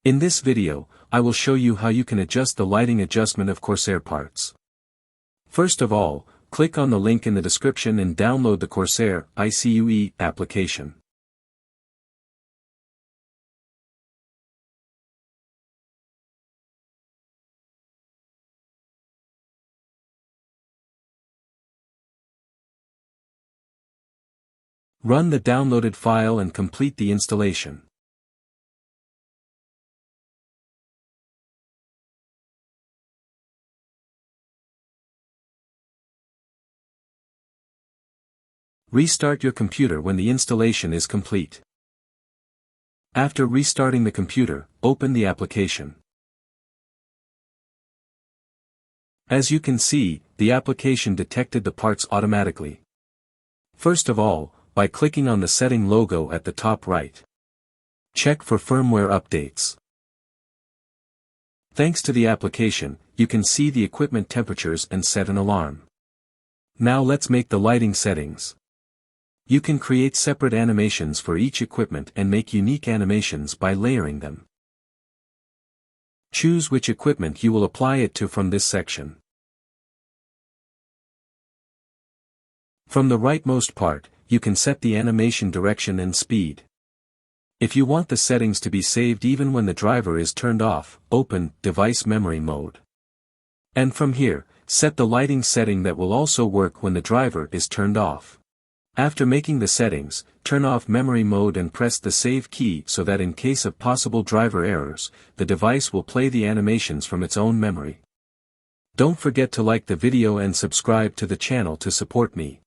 In this video, I will show you how you can adjust the lighting adjustment of Corsair parts. First of all, click on the link in the description and download the Corsair iCUE application. Run the downloaded file and complete the installation. Restart your computer when the installation is complete. After restarting the computer, open the application. As you can see, the application detected the parts automatically. First of all, by clicking on the setting logo at the top right. Check for firmware updates. Thanks to the application, you can see the equipment temperatures and set an alarm. Now let's make the lighting settings. You can create separate animations for each equipment and make unique animations by layering them. Choose which equipment you will apply it to from this section. From the rightmost part, you can set the animation direction and speed. If you want the settings to be saved even when the driver is turned off, open Device Memory Mode. And from here, set the lighting setting that will also work when the driver is turned off. After making the settings, turn off memory mode and press the save key so that in case of possible driver errors, the device will play the animations from its own memory. Don't forget to like the video and subscribe to the channel to support me.